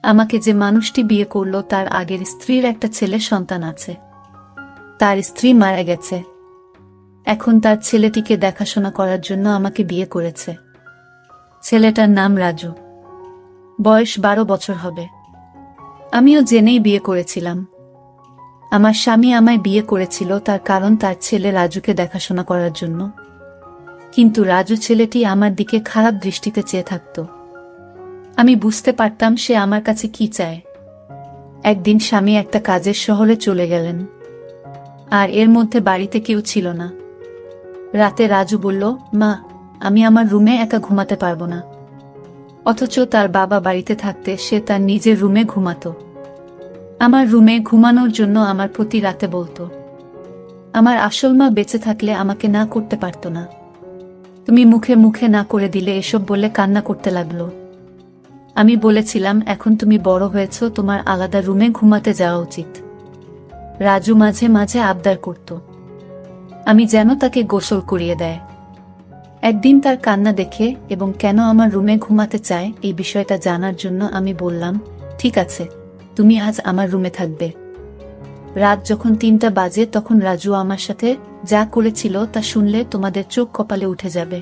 আমাকে যে মানুষটি বিয়ে করলো তার আগের স্ত্রীর একটা ছেলে সন্তান আছে। তার স্ত্রী মারা গেছে। এখন তার ছেলেটিকে দেখাশোনা করার জন্য আমাকে বিয়ে করেছে। ছেলেটার নাম রাজু। বয়স 12 বছর হবে। আমিও জেনেই বিয়ে করেছিলাম। আমার স্বামী আমায় বিয়ে করেছিল তার কারণ তার ছেলে রাজুকে দেখাশোনা করার জন্য। কিন্তু রাজু ছেলেটি আমার দিকে খারাপ দৃষ্টিতে চেয়ে থাকত। আমি বুঝতে পারতাম সে আমার কাছে কি চায়। একদিন স্বামী একটা কাজের শহরে চলে গেলেন, আর এর মধ্যে বাড়িতে কেউ ছিল না। রাতে রাজু বলল, মা, আমি আমার রুমে একা ঘুমাতে পারবো না। অথচ তার বাবা বাড়িতে থাকতে সে তার নিজের রুমে ঘুমাতো। আমার রুমে ঘুমানোর জন্য আমার প্রতি রাতে বলতো। আমার আসল মা বেঁচে থাকলে আমাকে না করতে পারত না। তুমি মুখে মুখে না করে দিলে এসব বলে কান্না করতে লাগলো। আমি বলেছিলাম, এখন তুমি বড় হয়েছ, তোমার আলাদা রুমে ঘুমাতে যাওয়া উচিত। রাজু মাঝে মাঝে আবদার করত আমি যেন তাকে গোসল করিয়ে দেয়। একদিন তার কান্না দেখে এবং কেন আমার রুমে ঘুমাতে চায় এই বিষয়টা জানার জন্য আমি বললাম, ঠিক আছে, তুমি আজ আমার রুমে থাকবে। রাত যখন 3টা বাজে তখন রাজু আমার সাথে যা করেছিল তা শুনলে তোমাদের চোখ কপালে উঠে যাবে।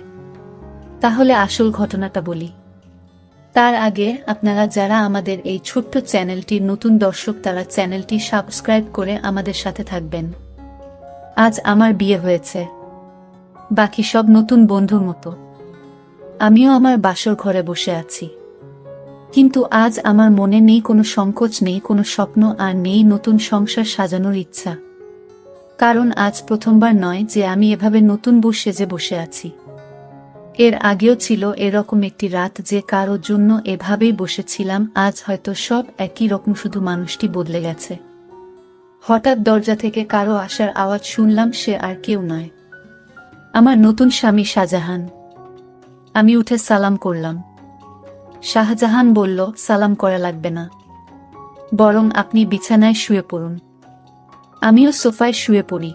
তাহলে আসল ঘটনাটা বলি। তার আগে আপনারা যারা আমাদের এই ছোট্ট চ্যানেলটির নতুন দর্শক তারা চ্যানেলটি সাবস্ক্রাইব করে আমাদের সাথে থাকবেন। আজ আমার বিয়ে হয়েছে, বাকি সব নতুন বন্ধুর মতো। আমিও আমার বাসর ঘরে বসে আছি, কিন্তু আজ আমার মনে নেই কোনো সংকোচ, নেই কোনো স্বপ্ন, আর নেই নতুন সংসার সাজানোর ইচ্ছা। কারণ আজ প্রথমবার নয় যে আমি এভাবে নতুন বউ সেজে বসে আছি। এর আগেও ছিল এরকম একটি রাত যে কারো জন্য এভাবেই বসেছিলাম। আজ হয়তো সব একই রকম, শুধু মানুষটি বদলে গেছে। হঠাৎ দরজা থেকে কারো আসার আওয়াজ শুনলাম। সে আর কেউ নয়, আমার নতুন স্বামী শাহজাহান। আমি উঠে সালাম করলাম। শাহজাহান বলল, সালাম করা লাগবে না, বরং আপনি বিছানায় শুয়ে পড়ুন। আমিও সোফায় শুয়ে পড়ি।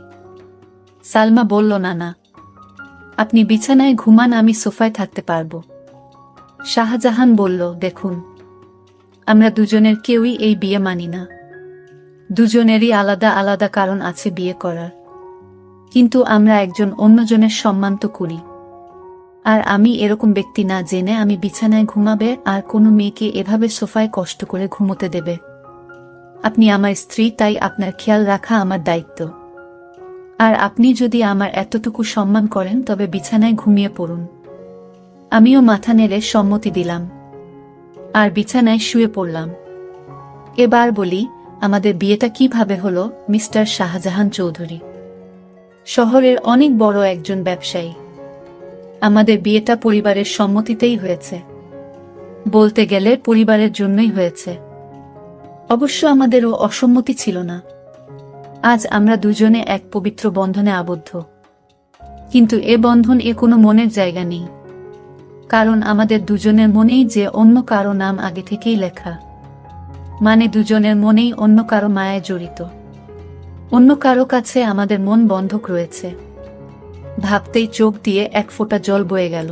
সালমা বলল, না না, আপনি বিছানায় ঘুমান, আমি সোফায় থাকতে পারবো। শাহজাহান বলল, দেখুন, আমরা দুজনের কেউই এই বিয়ে মানি না। দুজনেরই আলাদা আলাদা কারণ আছে বিয়ে করার, কিন্তু আমরা একজন অন্যজনের সম্মান তো করি। আর আমি এরকম ব্যক্তি না জেনে আমি বিছানায় ঘুমাবে আর কোনো মেয়েকে এভাবে সোফায় কষ্ট করে ঘুমোতে দেবে। আপনি আমার স্ত্রী, তাই আপনার খেয়াল রাখা আমার দায়িত্ব। আর আপনি যদি আমার এতটুকু সম্মান করেন তবে বিছানায় ঘুমিয়ে পড়ুন। আমিও মাথা নেড়ে সম্মতি দিলাম আর বিছানায় শুয়ে পড়লাম। এবার বলি, আমাদের বিয়েটা কিভাবে হলো। মিস্টার শাহজাহান চৌধুরী শহরের অনেক বড় একজন ব্যবসায়ী। আমাদের বিয়েটা পরিবারের সম্মতিতেই হয়েছে। বলতে গেলে পরিবারের জন্যই হয়েছে। অবশ্য আমাদেরও অসম্মতি ছিল না। আজ আমরা দুজনে এক পবিত্র বন্ধনে আবদ্ধ, কিন্তু এ বন্ধন কোনো মনের জায়গা নেই। কারণ আমাদের দুজনের মনেই যে অন্য কারো নাম আগে থেকেই লেখা। মানে দুজনের মনেই অন্য কারো মায়ায় জড়িত। অন্য কারো কাছে আমাদের মন বন্ধক রয়েছে। ভাবতেই চোখ দিয়ে এক ফোঁটা জল বয়ে গেল।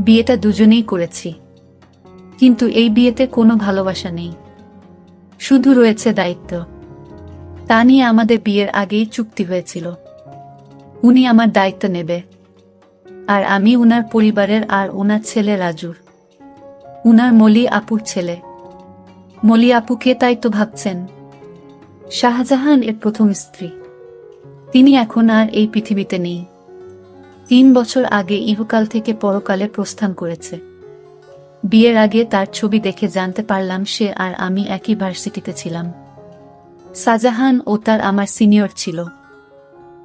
বিয়েটা দুজনেই করেছি, কিন্তু এই বিয়েতে কোনো ভালোবাসা নেই, শুধু রয়েছে দায়িত্ব। তা নিয়ে আমাদের বিয়ের আগেই চুক্তি হয়েছিল, উনি আমার দায়িত্ব নেবে, আর আমি উনার পরিবারের আর উনার ছেলে রাজুর, উনার মলি আপুর ছেলে। মলি আপুকে তাই তো ভাবছেন? শাহজাহান এর প্রথম স্ত্রী। তিনি এখন আর এই পৃথিবীতে নেই। 3 বছর আগে ইহকাল থেকে পরকালে প্রস্থান করেছে। বিয়ের আগে তার ছবি দেখে জানতে পারলাম সে আর আমি একই ভার্সিটিতে ছিলাম। শাহজাহান ও তার আমার সিনিয়র ছিল।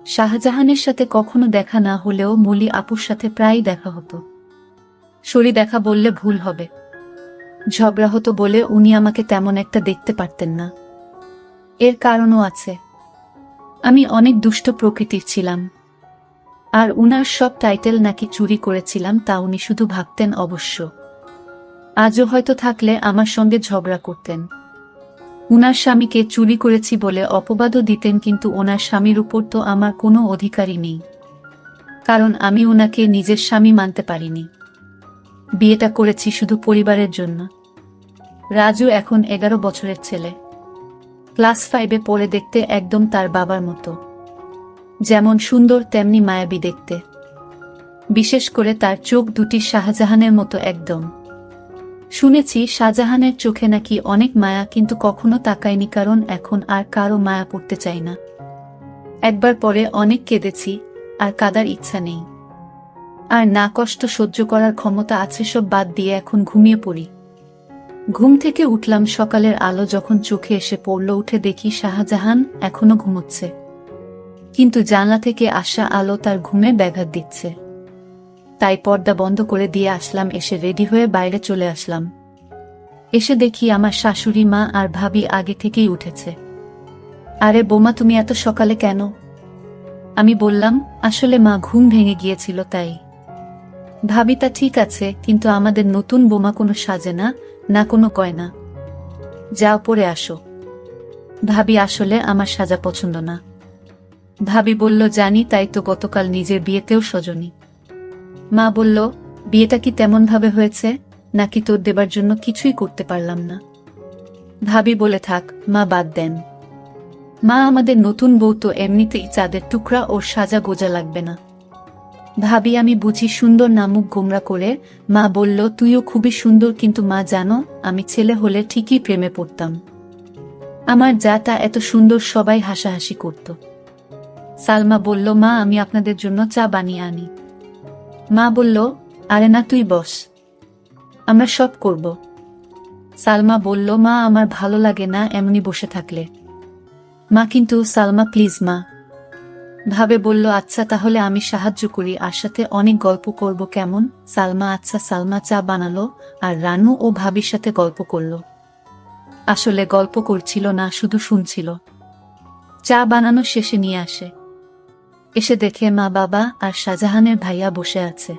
শাহজাহানের সাথে কখনো দেখা না হলেও মলি আপুর সাথে প্রায়ই দেখা হতো। সরি দেখা বললে ভুল হবে, ঝগড়া হতো বলে উনি আমাকে তেমন একটা দেখতে পারতেন না। এর কারণও আছে, আমি অনেক দুষ্ট প্রকৃতির ছিলাম, আর উনার সব টাইটেল নাকি চুরি করেছিলাম তা উনি শুধু ভাবতেন। অবশ্য আজও হয়তো থাকলে আমার সঙ্গে ঝগড়া করতেন। উনার স্বামীকে চুরি করেছি বলে অপবাদও দিতেন, কিন্তু ওনার স্বামীর উপর তো আমার কোনো অধিকারই নেই, কারণ আমি উনাকে নিজের স্বামী মানতে পারিনি। বিয়েটা করেছি শুধু পরিবারের জন্য। রাজু এখন 11 বছরের ছেলে। ক্লাস 5-এ পড়ে, দেখতে একদম তার বাবার মতো। যেমন সুন্দর তেমনি মায়াবী দেখতে। বিশেষ করে তার চোখ দুটি শাহজাহানের মতো একদম। শুনেছি শাহজাহানের চোখে নাকি অনেক মায়া, কিন্তু কখনো তাকায়নি, কারণ এখন আর কারো মায়া পড়তে চাই না। একবার পরে অনেক কেঁদেছি, আর কাঁদার ইচ্ছা নেই। আর না কষ্ট সহ্য করার ক্ষমতা আছে, সব বাদ দিয়ে এখন ঘুমিয়ে পড়ি। ঘুম থেকে উঠলাম, সকালের আলো যখন চোখে এসে পড়ল, উঠে দেখি শাহজাহান এখনো ঘুমোচ্ছে, কিন্তু জানলা থেকে আসা আলো তার ঘুমে ব্যাঘাত দিচ্ছে। তাই পর্দা বন্ধ করে দিয়ে আসলাম। এসে রেডি হয়ে বাইরে চলে আসলাম। এসে দেখি আমার শাশুড়ি মা আর ভাবি আগে থেকেই উঠেছে। আরে বোমা, তুমি এত সকালে কেন? আমি বললাম, আসলে মা ঘুম ভেঙে গিয়েছিল তাই। ভাবি, তা ঠিক আছে, কিন্তু আমাদের নতুন বোমা কোনো সাজে না, না কোনো গয়না। যাও পরে আসো। ভাবি, আসলে আমার সাজা পছন্দ না। ভাবি বলল, জানি, তাই তো গতকাল নিজের বিয়েতেও সজনি। মা বলল, বিয়েটা কি তেমন ভাবে হয়েছে, নাকি তোর দেবার জন্য কিছুই করতে পারলাম না? ভাবি বলে, থাক মা, বাদ দেন। মা, আমাদের নতুন বউ তো এমনিতেই চাঁদের টুকরা, ওর সাজা গোজা লাগবে না। ভাবি, আমি বুঝি সুন্দর না, মুখ গোমরা করে মা বলল, তুইও খুবই সুন্দর, কিন্তু মা জানো, আমি ছেলে হলে ঠিকই প্রেমে পড়তাম। আমার যাটা এত সুন্দর, সবাই হাসাহাসি করত। সালমা বলল, মা আমি আপনাদের জন্য চা বানিয়ে আনি। মা বলল, আরে না, তুই বস, আমরা সব করব। সালমা বলল, মা আমার ভালো লাগে না এমনি বসে থাকলে। মা, কিন্তু সালমা প্লিজ মা। ভাবে বলল, আচ্ছা তাহলে আমি সাহায্য করি, আর সাথে অনেক গল্প করব, কেমন? সালমা আচ্ছা। সালমা চা বানালো, আর রানু ও ভাবির সাথে গল্প করল। আসলে গল্প করছিল না, শুধু শুনছিল। চা বানানো শেষে নিয়ে আসে। এসে দেখে মা, বাবা আর শাহজাহানের ভাইয়া বসে আছে।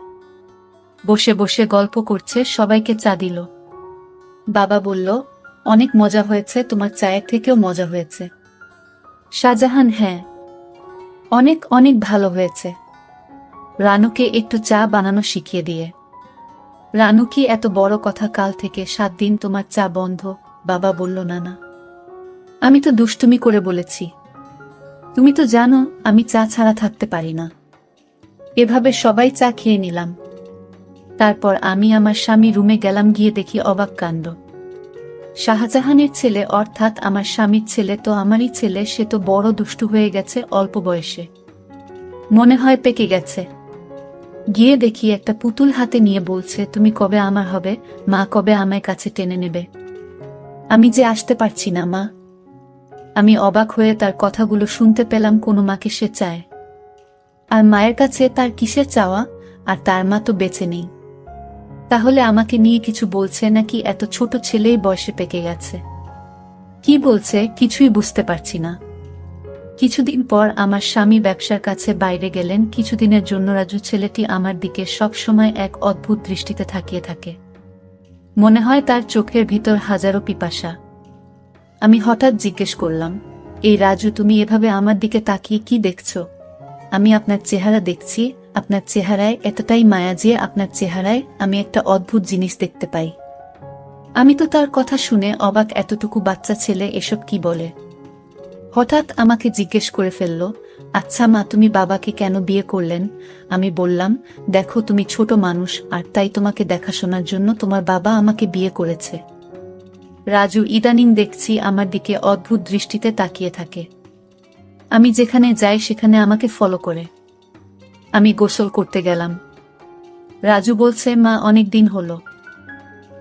বসে বসে গল্প করছে, সবাইকে চা দিল। বাবা বলল, অনেক মজা হয়েছে, তোমার চায়ের থেকেও মজা হয়েছে। শাহজাহান, হ্যাঁ, অনেক অনেক ভালো হয়েছে। রানুকে একটু চা বানানো শিখিয়ে দিয়ে। রানু, কি এত বড় কথা, কাল থেকে 7 দিন তোমার চা বন্ধ? বাবা বলল, না না, আমি তো দুষ্টুমি করে বলেছি। তুমি তো জানো আমি চা ছাড়া থাকতে পারি না। এভাবে সবাই চা খেয়ে নিলাম। তারপর আমি আমার স্বামী রুমে গেলাম, গিয়ে দেখি অবাক কাণ্ড। শাহজাহানের ছেলে, অর্থাৎ আমার স্বামীর ছেলে তো আমারই ছেলে, সে তো বড় দুষ্টু হয়ে গেছে অল্প বয়সে। মনে হয় পেকে গেছে। গিয়ে দেখি একটা পুতুল হাতে নিয়ে বলছে, তুমি কবে আমার হবে মা, কবে আমায় কাছে টেনে নেবে? আমি যে আসতে পারছি না মা। আমি অবাক হয়ে তার কথাগুলো শুনতে পেলাম, কোনো মাকে সে চায়, আর মায়ের কাছে তার কিসের চাওয়া? আর তার মা তো বেঁচে নেই। তাহলে আমাকে নিয়ে কিছু বলছে নাকি? এত ছোট ছেলেই বয়সে পেকে গেছে। কি বলছে কিছুই বুঝতে পারছি না। কিছুদিন পর আমার স্বামী ব্যবসার কাছে বাইরে গেলেন। কিছুদিনের জন্য রাজু ছেলেটি আমার দিকে সব সময় এক অদ্ভুত দৃষ্টিতে তাকিয়ে থাকে। মনে হয় তার চোখের ভিতর হাজারো পিপাসা। আমি হঠাৎ জিজ্ঞেস করলাম, এই রাজু, তুমি এভাবে আমার দিকে তাকিয়ে কি দেখছো? আমি আপনার চেহারা দেখছি। আপনার চেহারায় এতটাই মায়া যে আপনার চেহারায় আমি একটা অদ্ভুত জিনিস দেখতে পাই। আমি তো তার কথা শুনে অবাক, এতটুকু বাচ্চা ছেলে এসব কি বলে? হঠাৎ আমাকে জিজ্ঞেস করে ফেলল, আচ্ছা মা, তুমি বাবাকে কেন বিয়ে করলেন? আমি বললাম, দেখো তুমি ছোট মানুষ, আর তাই তোমাকে দেখাশোনার জন্য তোমার বাবা আমাকে বিয়ে করেছে। রাজু ইদানিং দেখছি আমার দিকে অদ্ভুত দৃষ্টিতে তাকিয়ে থাকে। আমি যেখানে যাই সেখানে আমাকে ফলো করে। আমি গোসল করতে গেলাম। রাজু বলছে, মা অনেক দিন হলো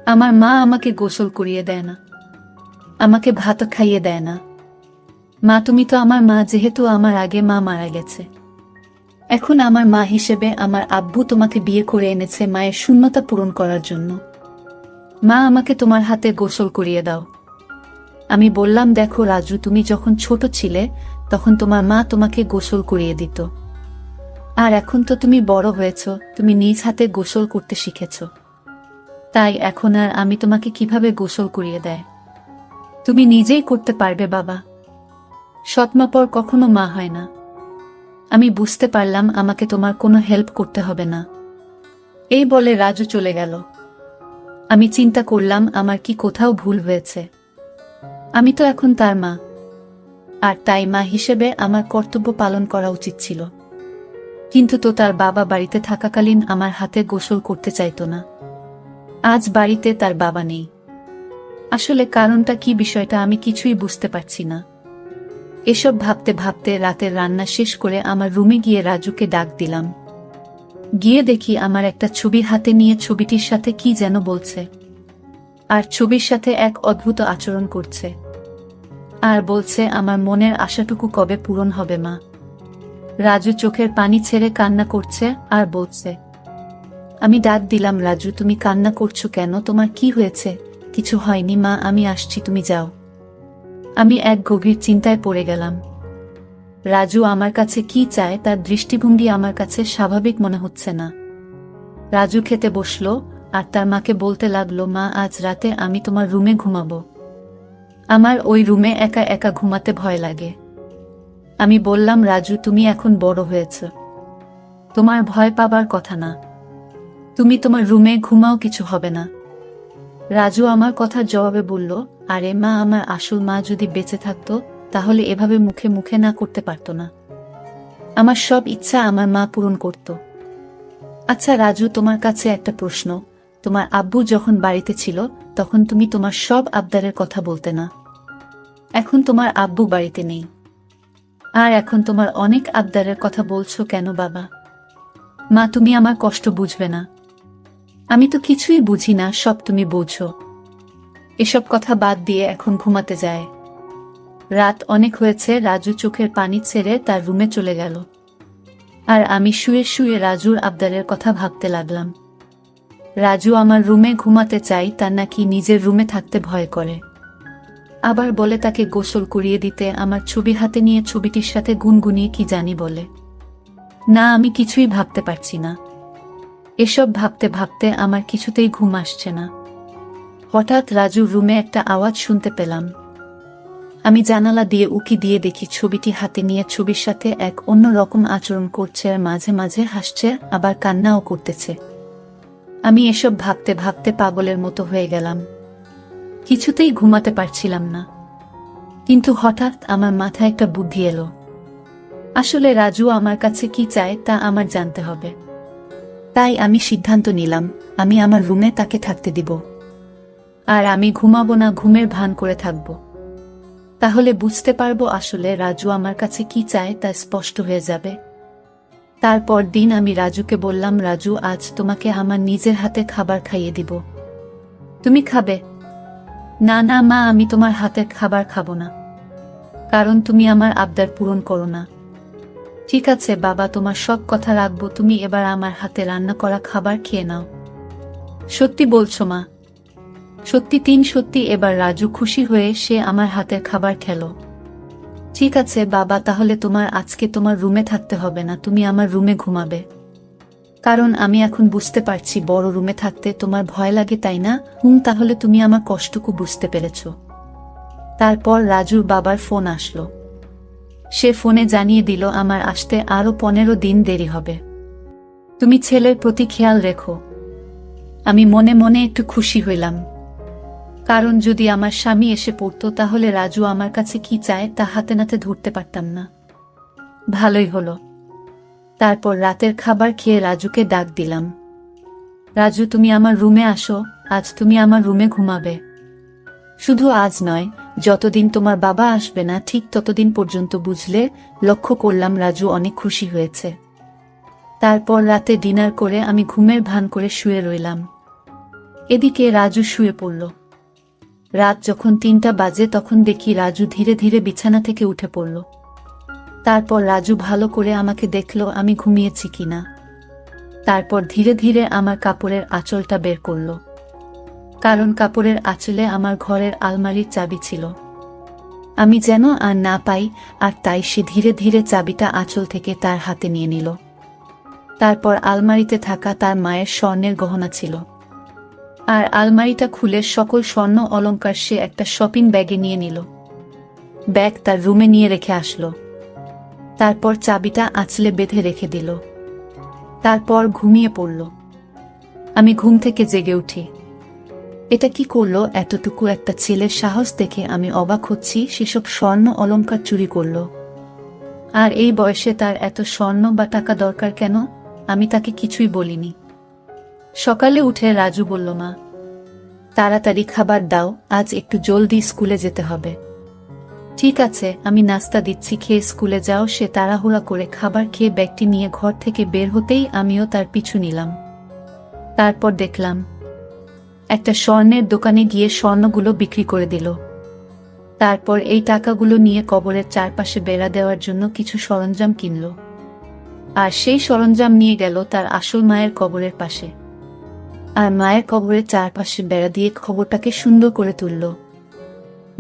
আমার মা আমাকে গোসল করিয়ে দেয় না, আমাকে ভাত খাইয়ে দেয় না। মা, তুমি তো আমার মা, যেহেতু আমার আগে মা মারা গেছে। এখন আমার মা হিসেবে আমার আব্বু তোমাকে বিয়ে করে এনেছে মায়ের শূন্যতা পূরণ করার জন্য। মা, আমাকে তোমার হাতে গোসল করিয়ে দাও। আমি বললাম, দেখো রাজু, তুমি যখন ছোট ছিলে তখন তোমার মা তোমাকে গোসল করিয়ে দিত, আর এখন তো তুমি বড় হয়েছ, তুমি নিজ হাতে গোসল করতে শিখেছ। তাই এখন আর আমি তোমাকে কিভাবে গোসল করিয়ে দেয়? তুমি নিজেই করতে পারবে বাবা। সৎমা পর কখনো মা হয় না। আমি বুঝতে পারলাম আমাকে তোমার কোনো হেল্প করতে হবে না। এই বলে রাজু চলে গেল। আমি চিন্তা করলাম আমার কি কোথাও ভুল হয়েছে। আমি তো এখন তার মা, আর তাই মা হিসেবে আমার কর্তব্য পালন করা উচিত ছিল। কিন্তু তো তার বাবা বাড়িতে থাকাকালীন আমার হাতে গোসল করতে চাইতো না। আজ বাড়িতে তার বাবা নেই। আসলে কারণটা কি, বিষয়টা আমি কিছুই বুঝতে পারছি না। এসব ভাবতে ভাবতে রাতের রান্না শেষ করে আমার রুমে গিয়ে রাজুকে ডাক দিলাম। গিয়ে দেখি আমার একটা ছবি হাতে নিয়ে ছবিটির সাথে কি যেন বলছে, আর ছবির সাথে এক অদ্ভুত আচরণ করছে, আর বলছে আমার মনের আশাটুকু কবে পূরণ হবে মা। রাজু চোখের পানি ছেড়ে কান্না করছে আর বলছে। আমি ডাক দিলাম, রাজু তুমি কান্না করছো কেন, তোমার কি হয়েছে? কিছু হয়নি মা, আমি আসছি, তুমি যাও। আমি এক গভীর চিন্তায় পড়ে গেলাম। রাজু আমার কাছে কি চায় তার দৃষ্টিভঙ্গি আমার কাছে স্বাভাবিক মনে হচ্ছে না। রাজু খেতে বসলো আর তার মাকে বলতে লাগলো, মা আজ রাতে আমি তোমার রুমে ঘুমাবো। আমার ওই রুমে একা একা ঘুমাতে ভয় লাগে। আমি বললাম, রাজু তুমি এখন বড় হয়েছ, তোমার ভয় পাবার কথা না, তুমি তোমার রুমে ঘুমাও, কিছু হবে না। রাজু আমার কথার জবাবে বলল, আরে মা, আমার আসল মা যদি বেঁচে থাকতো তাহলে এভাবে মুখে মুখে না করতে পারতো না। আমার সব ইচ্ছা আমার মা পূরণ করত। আচ্ছা রাজু, তোমার কাছে একটা প্রশ্ন, তোমার আব্বু যখন বাড়িতে ছিল তখন তুমি তোমার সব আবদারের কথা বলতে না। এখন তোমার আব্বু বাড়িতে নেই, আর এখন তোমার অনেক আবদারের কথা বলছো কেন বাবা? মা তুমি আমার কষ্ট বুঝবে না? আমি তো কিছুই বুঝি না, সব তুমি বোঝো। এসব কথা বাদ দিয়ে এখন ঘুমাতে যায়। রাত অনেক হয়েছে। রাজু চোখের পানি ছেড়ে তার রুমে চলে গেল, আর আমি শুয়ে শুয়ে রাজুর আবদারের কথা ভাবতে লাগলাম। রাজু আমার রুমে ঘুমাতে চাই, তার নাকি নিজের রুমে থাকতে ভয় করে। আবার বলে তাকে গোসল করিয়ে দিতে, আমার ছবি হাতে নিয়ে ছবিটির সাথে গুনগুনিয়ে কি জানি বলে। না, আমি কিছুই ভাবতে পারছি না। এসব ভাবতে ভাবতে আমার কিছুতেই ঘুম আসছে না। হঠাৎ রাজুর রুমে একটা আওয়াজ শুনতে পেলাম। আমি জানালা দিয়ে উকি দিয়ে দেখি ছবিটি হাতে নিয়ে ছবির সাথে এক অন্য রকম আচরণ করছে, আর মাঝে মাঝে হাসছে, আবার কান্নাও করতেছে। আমি এসব ভাবতে ভাবতে পাগলের মতো হয়ে গেলাম, কিছুতেই ঘুমাতে পারছিলাম না। কিন্তু হঠাৎ আমার মাথায় একটা বুদ্ধি এলো। আসলে রাজু আমার কাছে কি চায় তা আমার জানতে হবে। তাই আমি সিদ্ধান্ত নিলাম, আমি আমার রুমে তাকে থাকতে দিব, আর আমি ঘুমাবো না, ঘুমের ভান করে থাকব। তাহলে বুঝতে পারবো আসলে রাজু আমার কাছে কি চায়, তা স্পষ্ট হয়ে যাবে। তারপর দিন আমি রাজুকে বললাম, রাজু আজ তোমাকে আমার নিজের হাতে খাবার খাইয়ে দিব, তুমি খাবে? না না মা, আমি তোমার হাতের খাবার খাবো না, কারণ তুমি আমার আবদার পূরণ করো না। ঠিক আছে বাবা, তোমার সব কথা রাখবো, তুমি এবার আমার হাতে রান্না করা খাবার খেয়ে নাও। সত্যি বলছো মা? সত্যি, তিন সত্যি। এবার রাজু খুশি হয়ে সে আমার হাতের খাবার খেলো। ঠিক আছে বাবা, তাহলে তোমার আজকে তোমার রুমে থাকতে হবে না, তুমি আমার রুমে ঘুমাবে। কারণ আমি এখন বুঝতে পারছি বড় রুমে থাকতে তোমার ভয় লাগে, তাই না? তাহলে তুমি আমার কষ্টকু বুঝতে পেরেছ। তারপর রাজুর বাবার ফোন আসলো। সে ফোনে জানিয়ে দিল আমার আসতে আরো 15 দিন দেরি হবে। তুমি ছেলের প্রতি খেয়াল রেখো। আমি মনে মনে একটু খুশি হইলাম, কারণ যদি আমার স্বামী এসে পড়তো তাহলে রাজু আমার কাছে কি চায় তা হাতে নাতে ধরতে পারতাম না। ভালোই হলো। তারপর রাতের খাবার খেয়ে রাজুকে ডাক দিলাম, রাজু তুমি আমার রুমে আসো, আজ তুমি আমার রুমে ঘুমাবে। শুধু আজ নয়, যতদিন তোমার বাবা আসবে না ঠিক ততদিন পর্যন্ত, বুঝলে? লক্ষ্য করলাম রাজু অনেক খুশি হয়েছে। তারপর রাতে ডিনার করে আমি ঘুমের ভান করে শুয়ে রইলাম। এদিকে রাজু শুয়ে পড়ল। রাত যখন 3টা বাজে তখন দেখি রাজু ধীরে ধীরে বিছানা থেকে উঠে পড়ল। তারপর রাজু ভালো করে আমাকে দেখল আমি ঘুমিয়েছি কিনা। তারপর ধীরে ধীরে আমার কাপড়ের আঁচলটা বের করল, কারণ কাপড়ের আঁচলে আমার ঘরের আলমারির চাবি ছিল। আমি যেন আর না পাই, আর তাই সে ধীরে ধীরে চাবিটা আঁচল থেকে তার হাতে নিয়ে নিল। তারপর আলমারিতে থাকা তার মায়ের স্বর্ণের গহনা ছিল, আর আলমারিটা খুলে সকল স্বর্ণ অলংকার সে একটা শপিং ব্যাগে নিয়ে নিল। ব্যাগ তার রুমে নিয়ে রেখে আসলো। তারপর চাবিটা আঁচলে বেঁধে রেখে দিল। তারপর ঘুমিয়ে পড়ল। আমি ঘুম থেকে জেগে উঠি। এটা কি করলো? এতটুকু একটা ছেলের সাহস দেখে আমি অবাক হচ্ছি। সেসব স্বর্ণ অলংকার চুরি করলো, আর এই বয়সে তার এত স্বর্ণ বা টাকা দরকার কেন? আমি তাকে কিছুই বলিনি। সকালে উঠে রাজু বলল, মা, তাড়াতাড়ি খাবার দাও, আজ একটু জলদি স্কুলে যেতে হবে। ঠিক আছে, আমি নাস্তা দিচ্ছি, খেয়ে স্কুলে যাও। সে তাড়াহুড়া করে খাবার খেয়ে ব্যাগটি নিয়ে ঘর থেকে বের হতেই আমিও তার পিছু নিলাম। তারপর দেখলাম একটা স্বর্ণের দোকানে গিয়ে স্বর্ণগুলো বিক্রি করে দিল। তারপর এই টাকাগুলো নিয়ে কবরের চারপাশে বেড়া দেওয়ার জন্য কিছু সরঞ্জাম কিনল, আর সেই সরঞ্জাম নিয়ে গেল তার আসল মায়ের কবরের পাশে। আর মায়ের কবরের চারপাশে বেড়া দিয়ে খবরটাকে সুন্দর করে তুলল,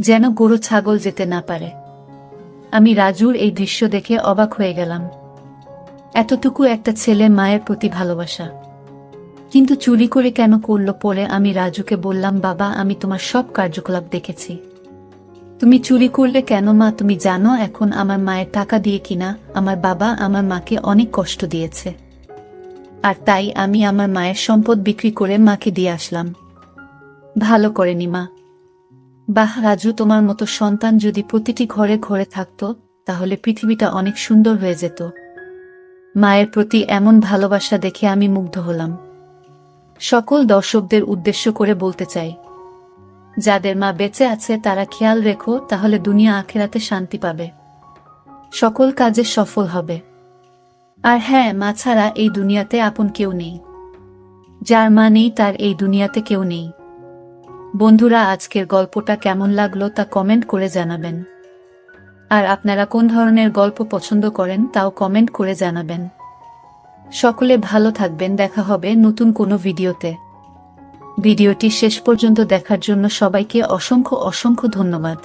যেন গরু ছাগল যেতে না পারে। আমি রাজুর এই দৃশ্য দেখে অবাক হয়ে গেলাম। এতটুকু একটা ছেলে, মায়ের প্রতি ভালোবাসা, কিন্তু চুরি করে কেন করলো? পরে আমি রাজুকে বললাম, বাবা, আমি তোমার সব কার্যকলাপ দেখেছি, তুমি চুরি করলে কেন? মা, তুমি জানো এখন আমার মায়ের টাকা দিয়ে কিনা আমার বাবা আমার মাকে অনেক কষ্ট দিয়েছে, আর তাই আমি আমার মায়ের সম্পদ বিক্রি করে মাকে দিয়ে আসলাম। ভালো করেনি মা। বাহ রাজু, তোমার মতো সন্তান যদি প্রতিটি ঘরে ঘরে থাকতো তাহলে পৃথিবীটা অনেক সুন্দর হয়ে যেত। মায়ের প্রতি এমন ভালোবাসা দেখে আমি মুগ্ধ হলাম। সকল দর্শকদের উদ্দেশ্য করে বলতে চাই, যাদের মা বেঁচে আছে তারা খেয়াল রেখো, তাহলে দুনিয়া আখেরাতে শান্তি পাবে, সকল কাজে সফল হবে। আর হ্যাঁ, মা ছাড়া এই দুনিয়াতে আপন কেউ নেই। যার মা নেই তার এই দুনিয়াতে কেউ নেই। বন্ধুরা, আজকের গল্পটা কেমন লাগলো তা কমেন্ট করে জানাবেন। আর আপনারা কোন ধরনের গল্প পছন্দ করেন তাও কমেন্ট করে জানাবেন। সকলে ভালো থাকবেন, দেখা হবে নতুন কোনো ভিডিওতে। ভিডিওটি শেষ পর্যন্ত দেখার জন্য সবাইকে অসংখ্য অসংখ্য ধন্যবাদ।